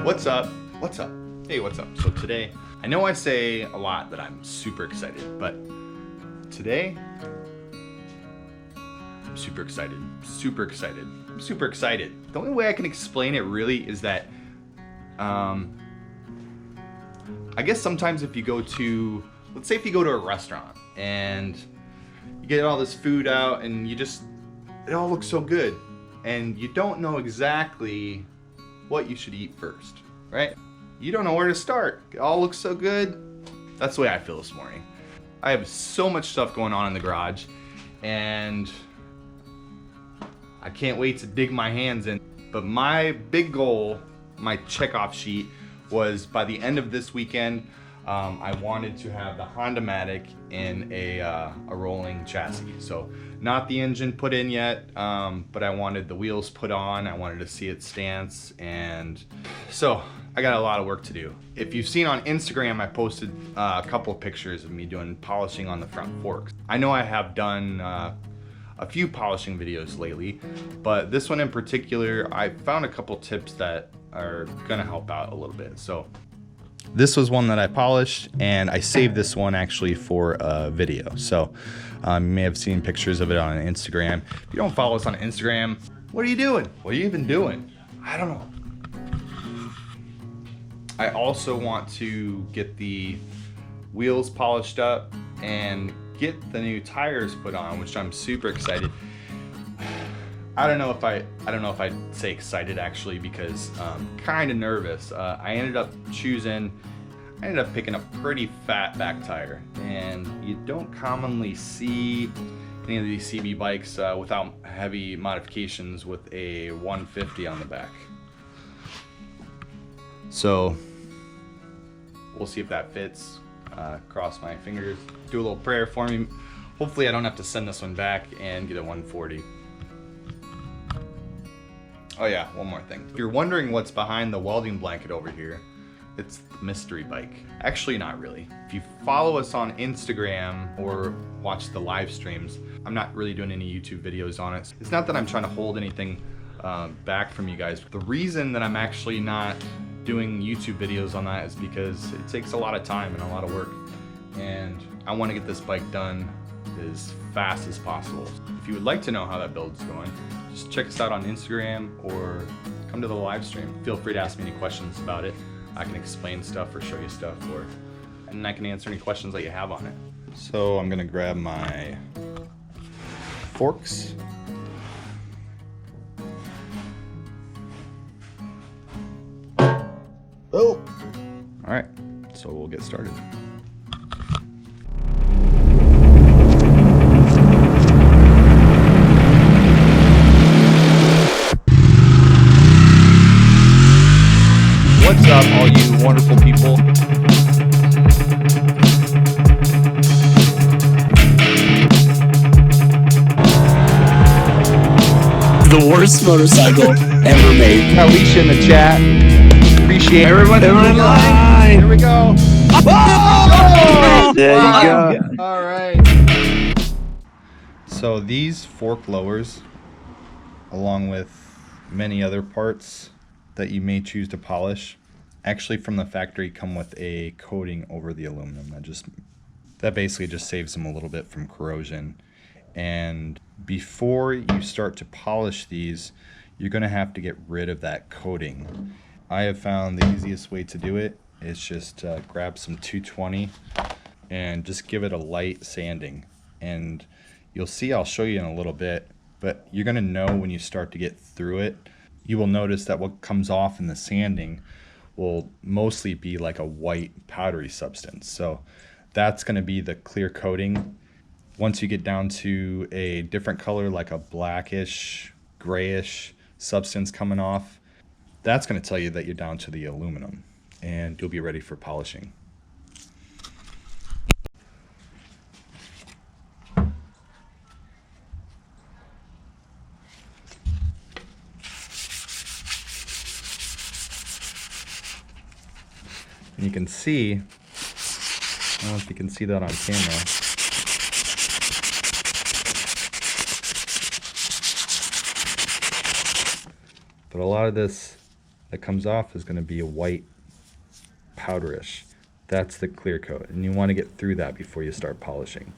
What's up? What's up? Hey, what's up? So today, I know I say a lot that I'm super excited, but today, I'm super excited. Super excited. I'm super excited. The only way I can explain it really is that, I guess sometimes if you go to, let's say if you go to a restaurant and you get all this food out and it all looks so good and you don't know exactly what you should eat first, right? You don't know where to start. It all looks so good. That's the way I feel this morning. I have so much stuff going on in the garage and I can't wait to dig my hands in. But my big goal, my checkoff sheet, was by the end of this weekend, I wanted to have the Hondamatic in a rolling chassis. So not the engine put in yet, but I wanted the wheels put on. I wanted to see its stance, and so I got a lot of work to do. If you've seen on Instagram, I posted a couple of pictures of me doing polishing on the front forks. I know I have done a few polishing videos lately, but this one in particular, I found a couple tips that are gonna help out a little bit. So this was one that I polished, and I saved this one actually for a video. So you may have seen pictures of it on Instagram. If you don't follow us on Instagram, what are you doing? What are you even doing? I don't know. I also want to get the wheels polished up and get the new tires put on, which I'm super excited. I don't know if I'd say excited actually, because I'm kind of nervous. I ended up picking a pretty fat back tire, and you don't commonly see any of these CB bikes without heavy modifications with a 150 on the back. So we'll see if that fits. Cross my fingers, do a little prayer for me. Hopefully I don't have to send this one back and get a 140. Oh yeah, one more thing. If you're wondering what's behind the welding blanket over here, it's the mystery bike. Actually, not really. If you follow us on Instagram or watch the live streams, I'm not really doing any YouTube videos on it. It's not that I'm trying to hold anything back from you guys. The reason that I'm actually not doing YouTube videos on that is because it takes a lot of time and a lot of work, and I want to get this bike done as fast as possible. If you would like to know how that build's going, just check us out on Instagram or come to the live stream. Feel free to ask me any questions about it. I can explain stuff or show you stuff, and I can answer any questions that you have on it. So I'm gonna grab my forks. Oh! All right, so we'll get started. What's up, all you wonderful people? The worst motorcycle ever made. Alicia in the chat. Appreciate everyone in line. Here we go. Oh! There you go. All right. So these fork lowers, along with many other parts that you may choose to polish, actually from the factory come with a coating over the aluminum that basically just saves them a little bit from corrosion. And before you start to polish these, you're going to have to get rid of that coating. I have found the easiest way to do it is just grab some 220 and just give it a light sanding. And you'll see, I'll show you in a little bit, but you're going to know when you start to get through it. You will notice that what comes off in the sanding will mostly be like a white powdery substance. So that's going to be the clear coating. Once you get down to a different color, like a blackish, grayish substance coming off, that's going to tell you that you're down to the aluminum, and you'll be ready for polishing. And you can see, I don't know if you can see that on camera, but a lot of this that comes off is going to be a white powderish. That's the clear coat, and you want to get through that before you start polishing.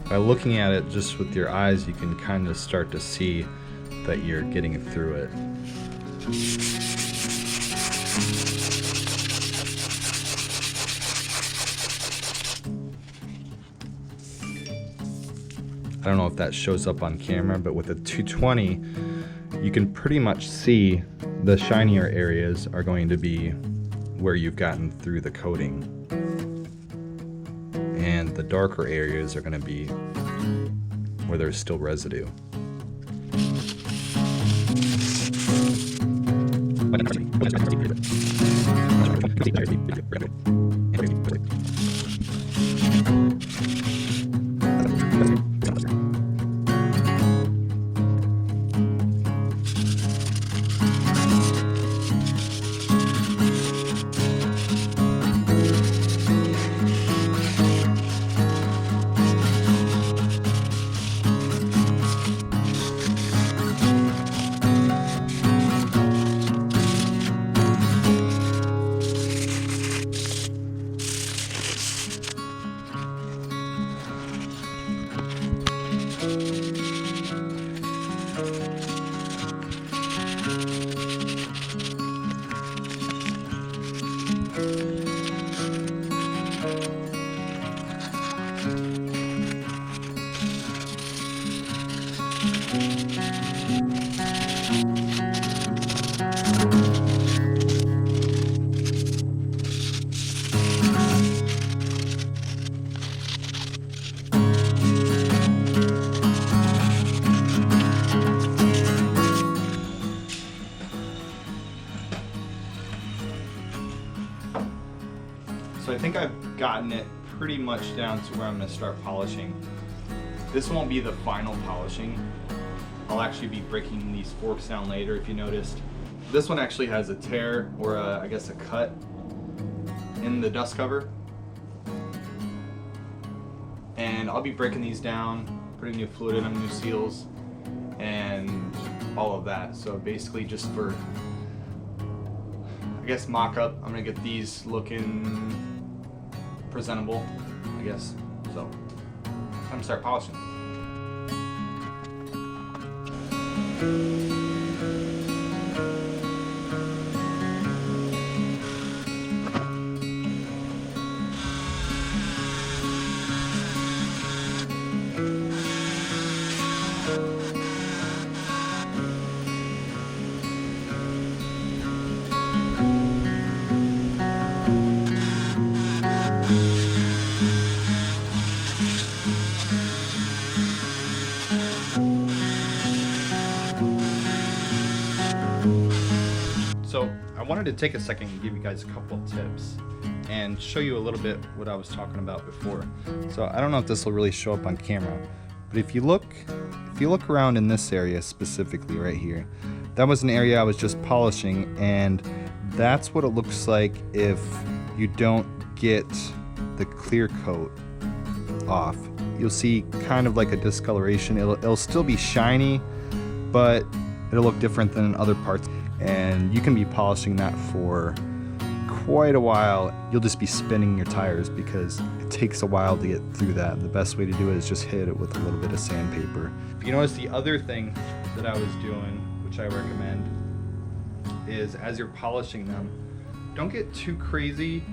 By looking at it just with your eyes, you can kind of start to see that you're getting through it. I don't know if that shows up on camera, but with a 220, you can pretty much see the shinier areas are going to be where you've gotten through the coating. And the darker areas are going to be where there's still residue. So I think I've gotten it pretty much down to where I'm going to start polishing. This won't be the final polishing. I'll actually be breaking these forks down later if you noticed. This one actually has a tear, or I guess a cut in the dust cover. And I'll be breaking these down, putting new fluid in them, new seals, and all of that. So basically just for, I guess, mock-up, I'm gonna get these looking presentable, I guess. So, time to start polishing. So I wanted to take a second and give you guys a couple of tips and show you a little bit what I was talking about before. So I don't know if this will really show up on camera, but if you look around in this area specifically right here, that was an area I was just polishing, and that's what it looks like if you don't get the clear coat off. You'll see kind of like a discoloration. It'll still be shiny, but it'll look different than in other parts. And you can be polishing that for quite a while. You'll just be spinning your tires because it takes a while to get through that. The best way to do it is just hit it with a little bit of sandpaper. If you notice, the other thing that I was doing, which I recommend, is as you're polishing them, don't get too crazy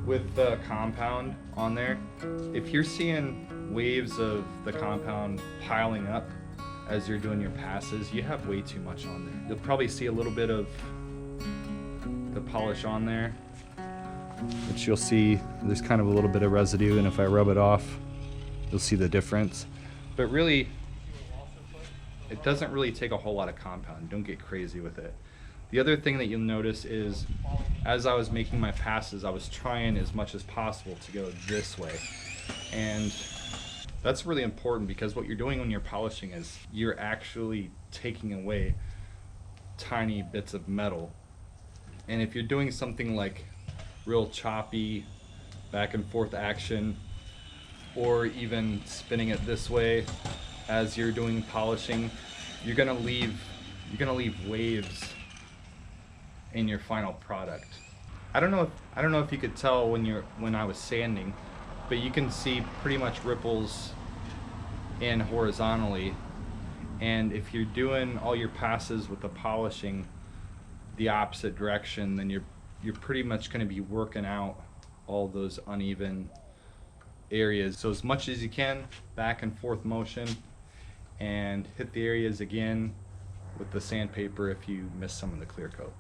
with the compound on there. If you're seeing waves of the compound piling up as you're doing your passes, you have way too much on there. You'll probably see a little bit of the polish on there, which you'll see there's kind of a little bit of residue, and if I rub it off, you'll see the difference. But really, it doesn't really take a whole lot of compound. Don't get crazy with it. The other thing that you'll notice is, as I was making my passes, I was trying as much as possible to go this way. And that's really important, because what you're doing when you're polishing is you're actually taking away tiny bits of metal. And if you're doing something like real choppy back and forth action, or even spinning it this way as you're doing polishing, you're gonna leave waves in your final product. I don't know if you could tell when I was sanding, but you can see pretty much ripples in horizontally. And if you're doing all your passes with the polishing the opposite direction, then you're pretty much going to be working out all those uneven areas. So as much as you can, back and forth motion, and hit the areas again with the sandpaper if you miss some of the clear coat.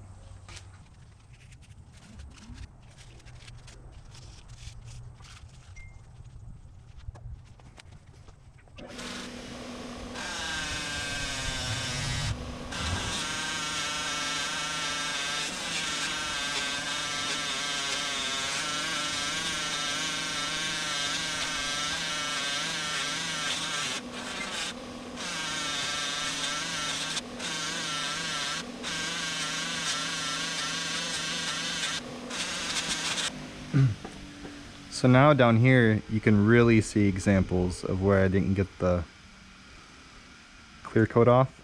So now down here, you can really see examples of where I didn't get the clear coat off.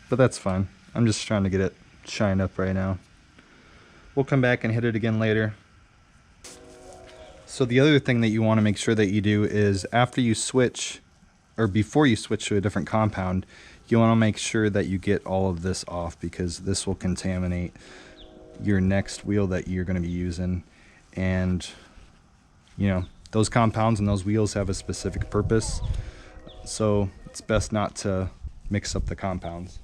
But that's fine. I'm just trying to get it shined up right now. We'll come back and hit it again later. So the other thing that you want to make sure that you do is after you switch, or before you switch to a different compound, you want to make sure that you get all of this off, because this will contaminate your next wheel that you're going to be using. And you know, those compounds and those wheels have a specific purpose, so it's best not to mix up the compounds.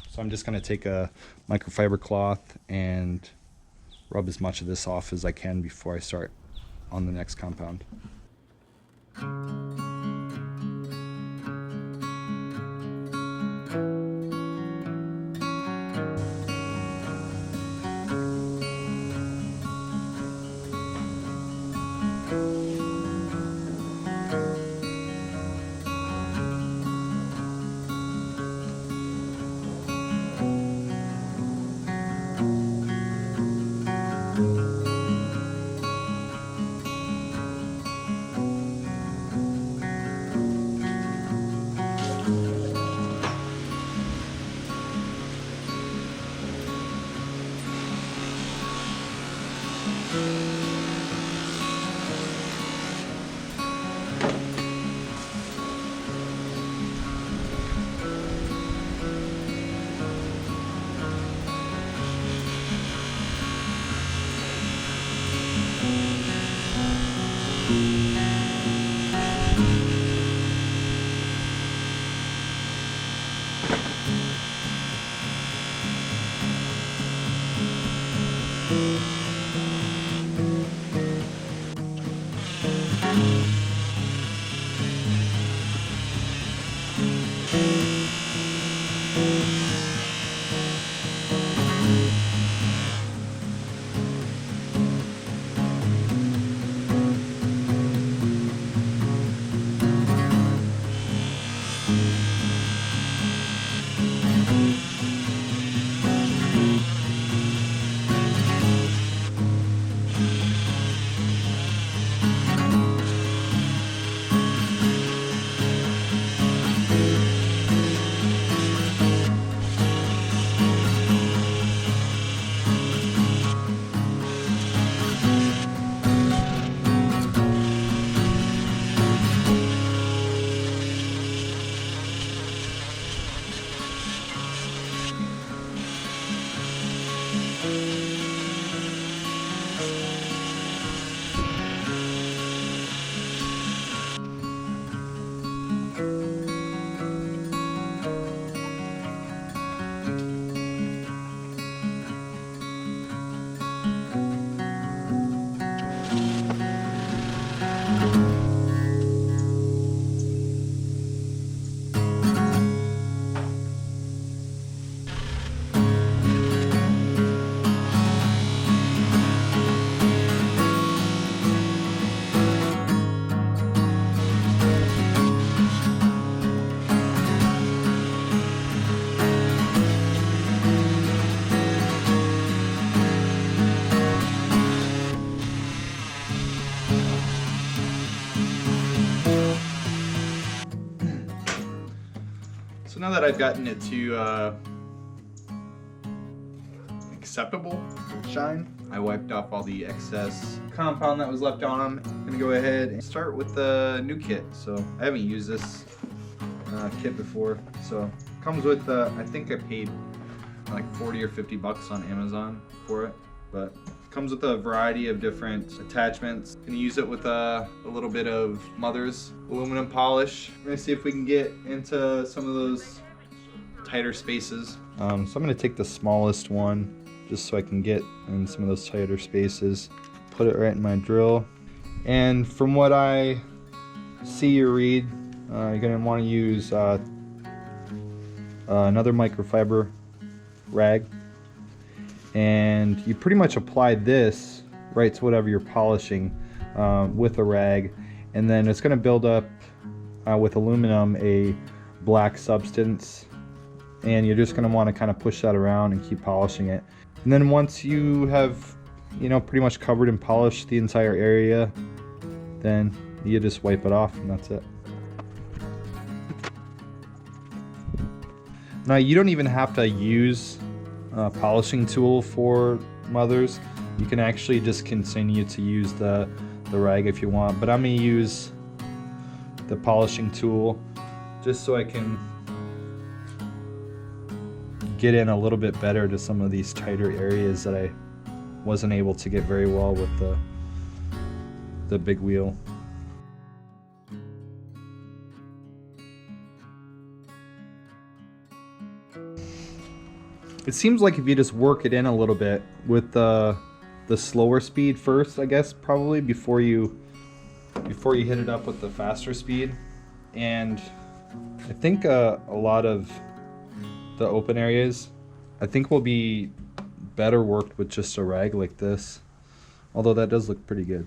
So I'm just going to take a microfiber cloth and rub as much of this off as I can before I start on the next compound. now that I've gotten it to acceptable shine, I wiped off all the excess compound that was left on them. I'm gonna go ahead and start with the new kit. So I haven't used this kit before. So it comes with, I think I paid like 40 or 50 bucks on Amazon for it, but it comes with a variety of different attachments. Gonna use it with a little bit of Mother's aluminum polish. We're gonna see if we can get into some of those tighter spaces. So I'm gonna take the smallest one just so I can get in some of those tighter spaces. Put it right in my drill. And from what I see or read, you're gonna wanna use another microfiber rag. And you pretty much apply this right to whatever you're polishing with a rag. And then it's gonna build up with aluminum a black substance. And you're just gonna wanna kind of push that around and keep polishing it. And then once you have, you know, pretty much covered and polished the entire area, then you just wipe it off and that's it. Now you don't even have to use a polishing tool for Mothers. You can actually just continue to use the rag if you want, but I'm gonna use the polishing tool just so I can get in a little bit better to some of these tighter areas that I wasn't able to get very well with the big wheel. It seems like if you just work it in a little bit with the slower speed first, I guess probably before you hit it up with the faster speed. And I think a lot of the open areas I think will be better worked with just a rag like this, although that does look pretty good.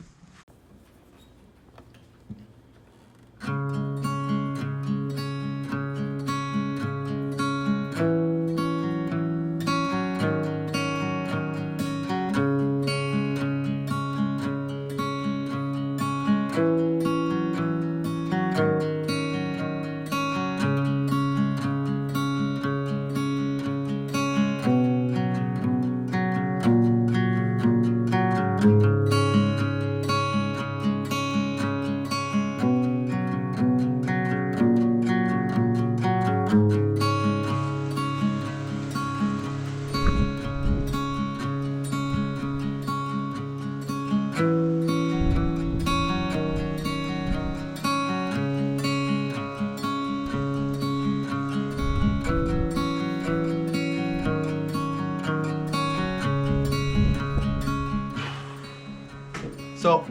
So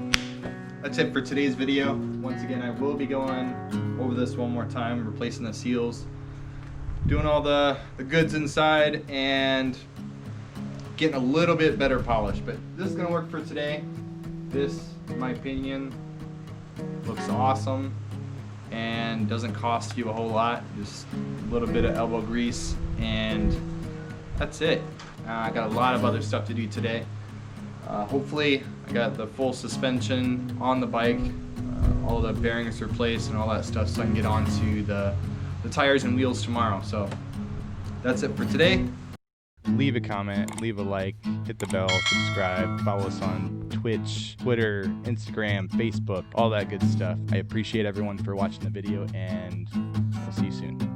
that's it for today's video. Once again, I will be going over this one more time, replacing the seals, doing all the goods inside, and getting a little bit better polish. But this is gonna work for today. This, in my opinion, looks awesome and doesn't cost you a whole lot. Just a little bit of elbow grease, and that's it. I got a lot of other stuff to do today. Hopefully I got the full suspension on the bike, all the bearings replaced and all that stuff, so I can get onto the tires and wheels tomorrow. So that's it for today. Leave a comment, leave a like, hit the bell, subscribe, follow us on Twitch, Twitter, Instagram, Facebook, all that good stuff. I appreciate everyone for watching the video, and we'll see you soon.